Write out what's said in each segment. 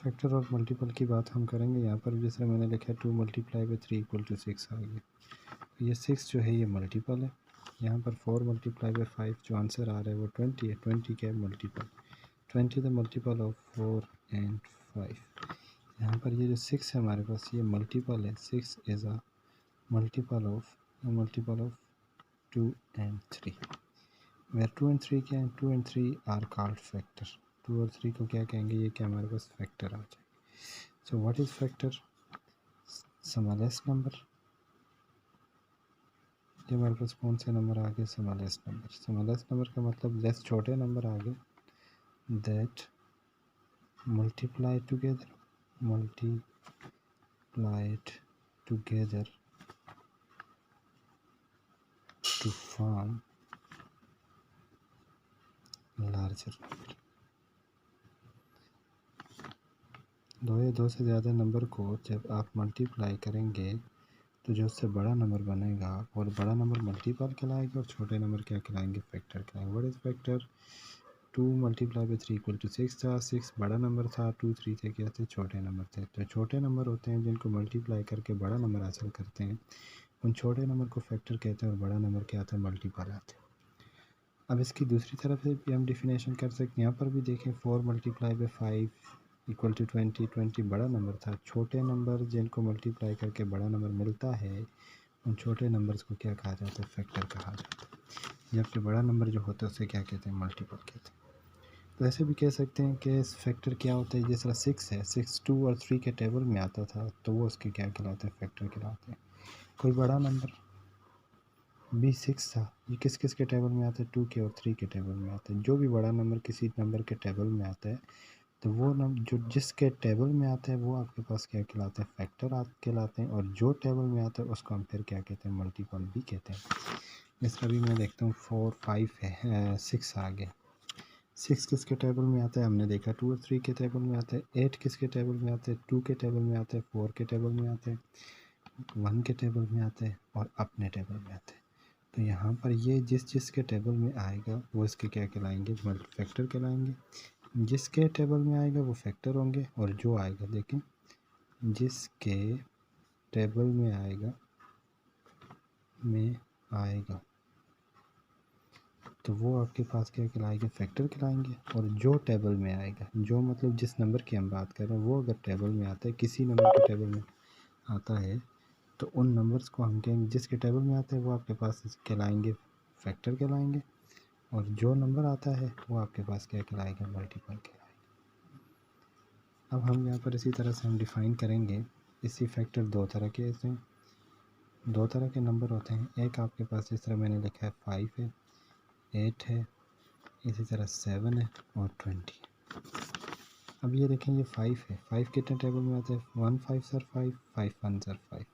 Factor और multiple की बात हम करेंगे। यहाँ पर जिस तरह मैंने लिखा है 2 मल्टीप्लाई बाई 3 इक्वल टू 6 आ गया। ये 6 जो है ये मल्टीपल है। यहाँ पर 4 मल्टीप्लाई बाई 5 जो आंसर आ रहा है वो 20 है। 20 क्या है? Multiple. 20 the multiple of 4 and 5। यहाँ पर ये जो 6 है हमारे पास ये मल्टीपल है। 6 is a multiple of 2 and 3। Where 2 and 3 क्या है? 2 एंड 3 आर कॉल्ड फैक्टर। 2 और 3 को क्या कहेंगे? ये क्या हमारे पास फैक्टर आ जाए। So what is factor? Smallest number. ये हमारे पास कौन से नंबर आ गए? Smallest number. स्मॉलेस्ट नंबर का मतलब जैसे छोटे नंबर आ गए that multiply together to form larger number। दो या दो से ज़्यादा नंबर को जब आप मल्टीप्लाई करेंगे तो जो उससे बड़ा नंबर बनेगा और बड़ा नंबर मल्टीपल कहलाएगा और छोटे नंबर क्या कहलाएंगे? फैक्टर कहलाएंगे। What is factor? 2 multiply by 3 equal to 6 था। 6 बड़ा नंबर था, 2 3 थे क्या थे? छोटे नंबर थे। तो छोटे नंबर होते हैं जिनको मल्टीप्लाई करके बड़ा नंबर हासिल करते हैं, उन छोटे नंबर को फैक्टर कहते हैं और बड़ा नंबर क्या आता है? मल्टीपल आता है। अब इसकी दूसरी तरफ से भी हम डिफिनेशन कर सकते हैं। यहाँ पर भी देखें 4 मल्टीप्लाई बाई 5 इक्वल टू 20। 20 बड़ा नंबर था। छोटे नंबर जिनको मल्टीप्लाई करके बड़ा नंबर मिलता है उन छोटे नंबर्स को क्या कहा जाता है? फैक्टर कहा जाता है। जबकि बड़ा नंबर जो होता है उसे क्या कहते हैं? मल्टीपल कहते हैं। तो ऐसे भी कह सकते हैं कि फैक्टर क्या होता है। जिस तरह 6 है, 6 2 और 3 के टेबल में आता था तो वो उसके क्या कहलाते हैं? फैक्टर कहलाते हैं। कोई बड़ा नंबर B6 था, ये किस किस के टेबल में आता है? 2 के और 3 के टेबल में आता है। जो भी बड़ा नंबर किसी नंबर के टेबल में आता है तो वो नंबर जो जिसके टेबल में आता है वो आपके पास क्या कहलाते हैं? फैक्टर आप कहलाते हैं। और जो टेबल में आता है उसको हम फिर क्या कहते हैं? मल्टीपल भी कहते हैं। जिस तरह भी मैं देखता हूँ 4 5 है, 6 आ गया। 6 किसके टेबल में आता है? हमने देखा 2 और 3 के टेबल में आता है। 8 किसके टेबल में आता है? 2 के टेबल में आता है, 4 के टेबल में आता है, 1 के टेबल में आता है और अपने टेबल में आता है। तो यहाँ पर ये जिस के टेबल में आएगा वो इसके क्या कहलाएंगे? फैक्टर कहलाएंगे। जिसके टेबल में आएगा वो फैक्टर होंगे और जो आएगा देखें जिसके टेबल में आएगा तो वो आपके पास क्या कहलाएगा? फैक्टर कहलाएंगे। और जो टेबल में आएगा, जो मतलब जिस नंबर की हम बात कर रहे हैं वो अगर टेबल में आता है, किसी नंबर के टेबल में आता है तो उन नंबर्स को हम कहेंगे जिसके टेबल में आता है वो आपके पास कहलाएंगे फैक्टर कहलाएंगे। और जो नंबर आता है वो आपके पास क्या कहलाएगा? मल्टीपल कहलाएगा। अब हम यहाँ पर इसी तरह से हम डिफ़ाइन करेंगे। इसी फैक्टर दो तरह के हैं, दो तरह के नंबर होते हैं। एक आपके पास जिस तरह मैंने लिखा है 5 है, 8 है, इसी तरह 7 है और 20 है। अब ये देखें ये 5 है। 5 कितने टेबल में आता है? 1 5 सर 5, 5 1 सर 5।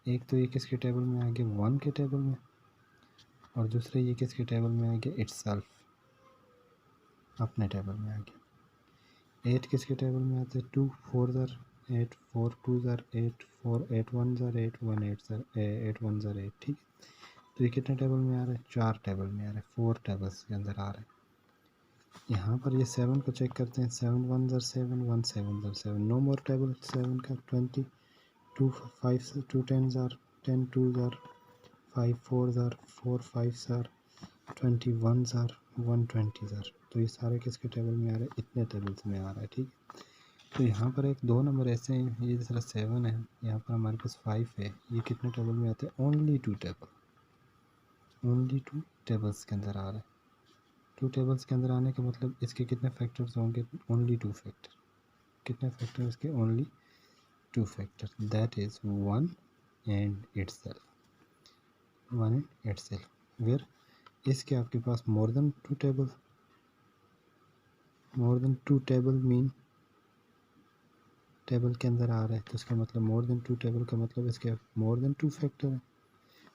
एक तो ये किसके टेबल में आ गया? 1 के टेबल में। और दूसरे ये किसके टेबल में आ गया? इटसेल्फ, अपने टेबल में आ गया। 8 किसके टेबल में आता है? 2 4 ज़र 8, 4 2 ज़र 8, 4 8 1 ज़र 8, 1 8 ज़र 8 1 ज़र 8। ठीक है। तो ये कितने टेबल में आ रहा है? 4 टेबल में आ रहा है, 4 टेबल्स के अंदर आ रहा है। यहाँ पर ये 7 को चेक करते हैं। 7 1 ज़र 7, 1 7 ज़र 7। नो मोर टेबल 7 का। 20 2 5 2 10 ज़र 10, 2 ज़र 5 4 ज़र 4 5 ज़र 21 ज़र 1 20 ज़र। तो ये सारे किसके टेबल में आ रहे हैं? इतने टेबल्स में आ रहा है। ठीक है। तो यहाँ पर एक दो नंबर ऐसे हैं, ये जैसा 7 है, यहाँ पर हमारे पास 5 है, ये कितने टेबल में आते हैं? ओनली 2 टेबल्स के अंदर आ रहा है। 2 टेबल्स के अंदर आने का मतलब इसके कितने फैक्टर्स होंगे? Only 2 factor. कितने फैक्टर इसके? Only 2 factor. That is 1 and itself. 1 and itself. Where इसके आपके पास more than 2 table mean table के अंदर आ रहा है तो इसका मतलब मोर देन 2 टेबल का मतलब इसके मोर देन 2 फैक्टर है।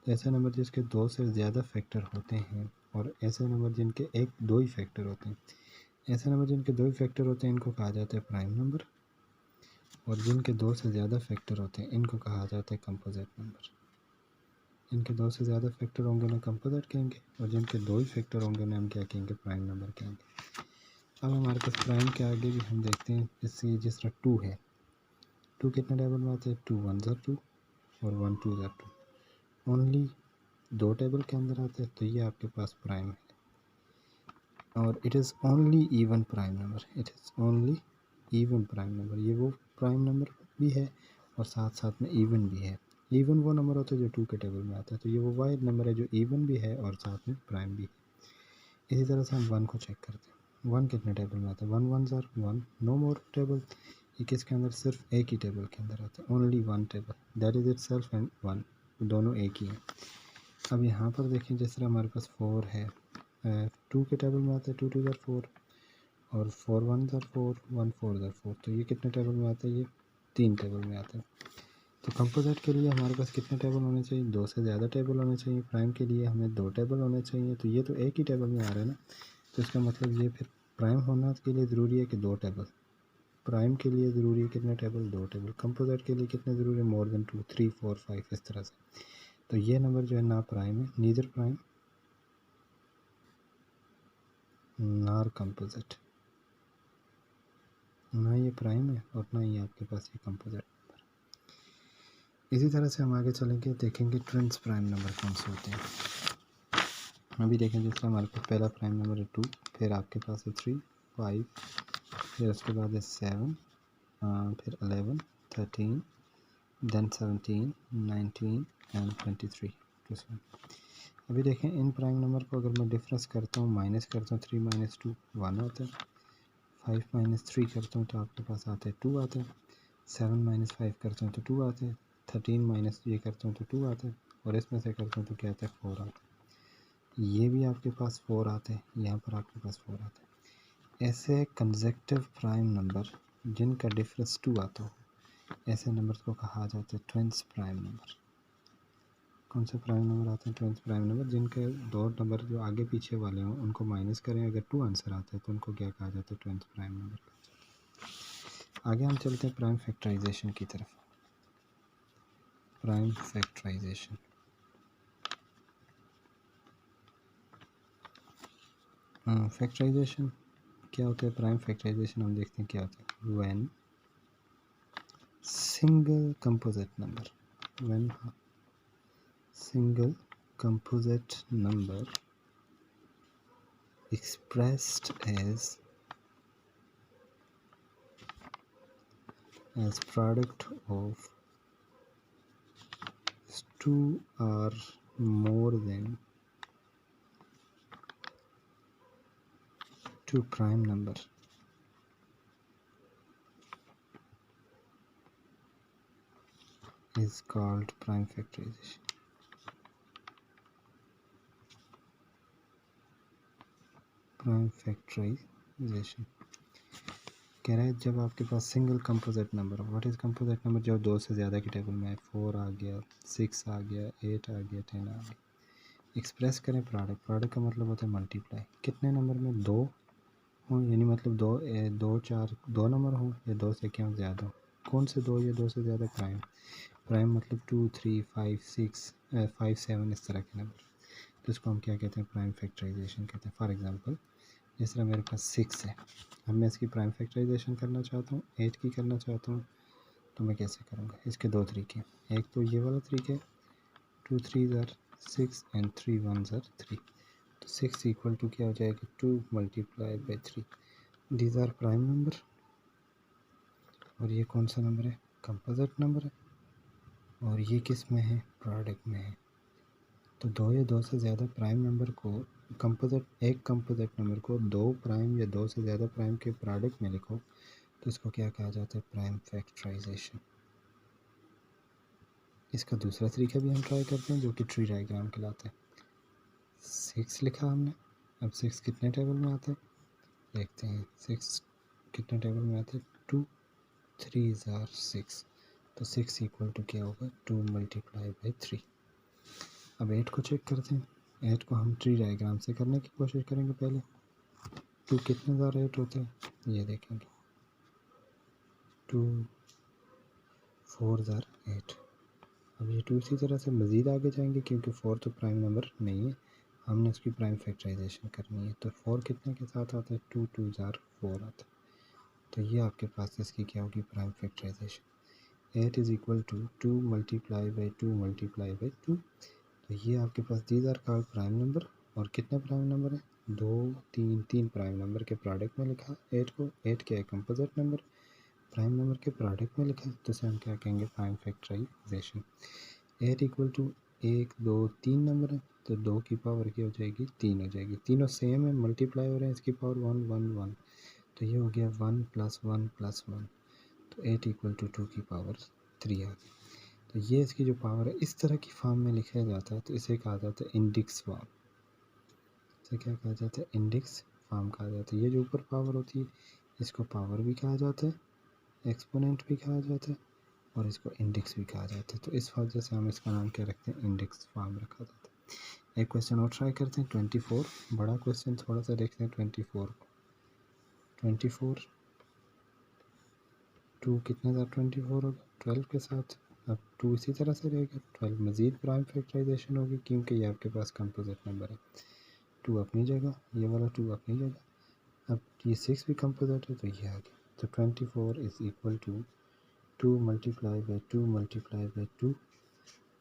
तो ऐसे नंबर जिसके 2 से ज़्यादा फैक्टर होते हैं और ऐसे नंबर जिनके 1 2 ही फैक्टर होते हैं, ऐसे नंबर जिनके 2 ही फैक्टर होते हैं इनको कहा जाता है प्राइम नंबर। और जिनके 2 से ज़्यादा फैक्टर होते हैं इनको कहा जाता है कंपोजिट नंबर। जिनके 2 से ज़्यादा फैक्टर होंगे उन्हें कंपोजिट कहेंगे और जिनके 2 ही फैक्टर होंगे उन्हें हम क्या कहेंगे? प्राइम नंबर कहेंगे। अब हमारे पास प्राइम के आगे भी हम देखते हैं इससे जिस तरह 2 है, 2 कितने टेबल में आता है, 2 1 ज़र 2 और 1 2 ज़र 2, ओनली 2 टेबल के अंदर आता है, तो ये आपके पास प्राइम है। और it is only even prime number, it is only even prime number, ये वो प्राइम नंबर भी है और साथ साथ में इवन भी है। इवन वो नंबर होता है जो 2 के टेबल में आता है, तो ये वो वाहिद नंबर है जो इवन भी है और साथ में प्राइम भी है। इसी तरह से हम 1 को चेक करते हैं, 1 कितने टेबल में आता है, 1 1 ज़र 1, नो मोर टेबल, ये किसके अंदर, सिर्फ एक ही टेबल के अंदर आता है, only 1 table, that is itself and 1, दोनों एक ही हैं। अब यहाँ पर देखें जिस तरह हमारे पास 4 है, 2 के टेबल में आता है, 2 2 ज़र 4 और 4 1 ज़र 4, 1 4 ज़र 4, तो ये कितने टेबल में आता है, ये 3 टेबल में आता है। तो कंपोजिट के लिए हमारे पास कितने टेबल होने चाहिए, 2 से ज़्यादा टेबल होने चाहिए। प्राइम के लिए हमें 2 टेबल होने चाहिए, तो ये तो एक ही टेबल में आ रहा है ना, तो इसका मतलब ये फिर प्राइम होना के लिए ज़रूरी है कि 2 टेबल, प्राइम के लिए ज़रूरी है कितने टेबल, 2 टेबल, कंपोजिट के लिए कितने ज़रूरी है, मोर देन 2 3 4 5, इस तरह से। तो ये नंबर जो है ना प्राइम है, नीदर प्राइम नार कंपोजिट, ना ये प्राइम है और ना ही आपके पास ये कंपोजिट नंबर। इसी तरह से हम आगे चलेंगे, देखेंगे ट्विंस प्राइम नंबर कौन से होते हैं। अभी देखें जैसे हमारे पास पहला प्राइम नंबर है 2, फिर आपके पास है 3 5, फिर उसके बाद है 7, फिर 11 13, देन 17 19 एंड 23 टू 7। अभी देखें इन प्राइम नंबर को अगर मैं डिफरेंस करता हूँ, माइनस करता हूँ, 3 माइनस 2 1 आता है, 5 माइनस 3 करता हूँ तो आपके पास आता है 2 आता है, 7 माइनस 5 करता हूँ तो 2 आता है, 13 माइनस ये करता हूँ तो 2 आता है, और इसमें से करता हूँ तो क्या आता है 4 आता है। ये भी आपके पास 4 आते हैं, यहाँ पर आपके पास 4 आता है। ऐसे कंसेक्टिव प्राइम नंबर जिनका डिफरेंस 2 आता हो, ऐसे नंबर को कहा जाता है ट्विंस प्राइम नंबर। कौन से प्राइम नंबर आते हैं, ट्विंस प्राइम नंबर, जिनके दो नंबर जो आगे पीछे वाले हों उनको माइनस करें, अगर 2 आंसर आता है तो उनको क्या कहा जाता है, ट्विंस प्राइम नंबर। आगे हम चलते हैं प्राइम फैक्टराइजेशन की तरफ। प्राइम फैक्टराइजेशन, फैक्टराइजेशन क्या होता है, प्राइम फैक्टराइजेशन हम देखते हैं क्या होता है। When single composite number, when single composite number expressed as product of two or more than two prime number is called prime factorization. Prime factorization कह रहा है जब आपके पास सिंगल कंपोजिट नंबर हो। व्हाट इज़ कंपोजिट नंबर, जब 2 से ज़्यादा के टेबल में है, 4 आ गया, 6 आ गया, 8 आ गया, 10 आ गया। एक्सप्रेस करें प्रोडक्ट, प्रोडक्ट का मतलब होता है मल्टीप्लाई, कितने नंबर में, 2 हों, यानी मतलब 2 4 2 नंबर हों या 2 से क्या ज़्यादा हो। कौन से 2 या 2 से ज़्यादा, प्राइम, प्राइम मतलब 2 3 5 6 5 7 इस तरह के नंबर, तो इसको हम क्या कहते हैं, प्राइम फैक्टराइजेशन कहते हैं। फॉर एग्जांपल जिस तरह मेरे पास 6 है, अब मैं इसकी प्राइम फैक्टराइजेशन करना चाहता हूँ, 8 की करना चाहता हूँ, तो मैं कैसे करूँगा, इसके दो तरीके, एक तो ये वाला तरीका, 2 3 ज़र 6 एंड 3 1 ज़र 3, तो 6 इक्वल टू क्या हो जाएगा, 2 multiply by 3, these are prime number. और ये कौन सा नंबर है, कंपोजिट नंबर है, और ये किस में है, प्रोडक्ट में है। तो 2 या 2 से ज़्यादा प्राइम नंबर को एक कंपोजिट नंबर को 2 प्राइम या 2 से ज़्यादा प्राइम के प्रोडक्ट में लिखो, तो इसको क्या कहा जाता है, प्राइम फैक्टराइजेशन। इसका दूसरा तरीका भी हम ट्राई करते हैं जो कि ट्री डायग्राम कहलाता है। 6 लिखा हमने, अब 6 कितने टेबल में आता है, देखते हैं 6 कितने टेबल में आता है, 2 3 ज़ार 6, तो 6 इक्वल टू क्या होगा, 2 मल्टीप्लाई बाई 3। अब 8 को चेक करते हैं, 8 को हम ट्री डायग्राम से करने की कोशिश करेंगे। पहले 2 कितने ज़ार 8 होते हैं, ये देखेंगे, 2 4 ज़ार 8। अब ये 2 इसी तरह से मज़ीद आगे जाएंगे क्योंकि 4 तो प्राइम नंबर नहीं है, हमने उसकी प्राइम फैक्टराइजेशन करनी है। तो 4 कितने के साथ आता है, 2 2 जार 4 आता है। तो ये आपके पास इसकी क्या होगी, prime factorization. 8 is equal to 2 multiply by 2 multiply by 2। तो ये आपके पास these are called prime number. और कितने प्राइम नंबर है, 2 3 3 प्राइम नंबर के प्रोडक्ट में लिखा 8 को। 8 क्या है, कंपोजिट नंबर, प्राइम नंबर के प्रोडक्ट में लिखा है, तो इसे हम क्या कहेंगे, prime factorization. 8 equal to 1 2 3 number है, तो 2 की पावर क्या हो जाएगी, 3 हो जाएगी। तीनों सेम है, मल्टीप्लाई हो रहे हैं, इसकी पावर 1 1 1, तो ये हो गया 1 प्लस 1 प्लस 1, तो 8 इक्वल टू 2 की पावर 3 आ गई। तो ये इसकी जो पावर है, इस तरह की फॉर्म में लिखा जाता है, तो इसे कहा जाता है इंडेक्स फॉर्म। इसे क्या कहा जाता है, इंडेक्स फॉर्म कहा जाता है। ये जो ऊपर पावर होती है, इसको पावर भी कहा जाता है, एक्सपोनेंट भी कहा जाता है, और इसको इंडेक्स भी कहा जाता है। तो इस वजह से हम इसका नाम क्या रखते हैं, इंडेक्स फॉर्म रखा जाता है। एक क्वेश्चन और ट्राई करते हैं, 24, बड़ा क्वेश्चन थोड़ा सा देखते हैं 24 को। 24 2 कितने था, 24 होगा 12 के साथ। अब 2 इसी तरह से रहेगा, 12 मज़ीद प्राइम फैक्टराइजेशन होगी, क्योंकि ये आपके पास कंपोजिट नंबर है। 2 अपनी जगह, ये वाला 2 अपनी जगह। अब ये 6 भी कंपोजिट है, तो ये आ गया। तो 24 is equal to 2 multiply by 2 multiply by 2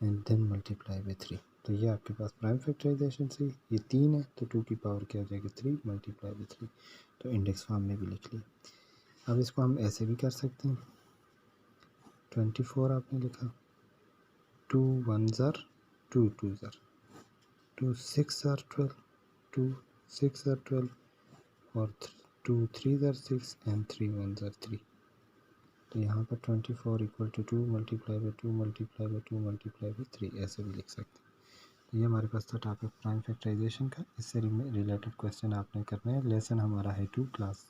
and then multiply by 3। तो ये आपके पास प्राइम फैक्टराइजेशन से ये 3 है, तो 2 की पावर क्या हो जाएगी, 3 मल्टीप्लाई बाई 3। तो इंडेक्स फॉर्म में भी लिख लिया। अब इसको हम ऐसे भी कर सकते हैं, 24 आपने लिखा, 2 1 ज़ार 2 2 ज़ार 2 6 ज़ार 12, 2 6 ज़ार 12, और 2 3 ज़ार 6 एंड 3 1 ज़ार 3। तो यहाँ पर 24 equal to 2 multiply by 2 multiply by 2 multiply by 3, ऐसे भी लिख सकते हैं। तो ये हमारे पास था टॉपिक प्राइम फैक्टराइजेशन का। इससे रिलेटेड क्वेश्चन आपने करना है। लेसन हमारा है 2 क्लास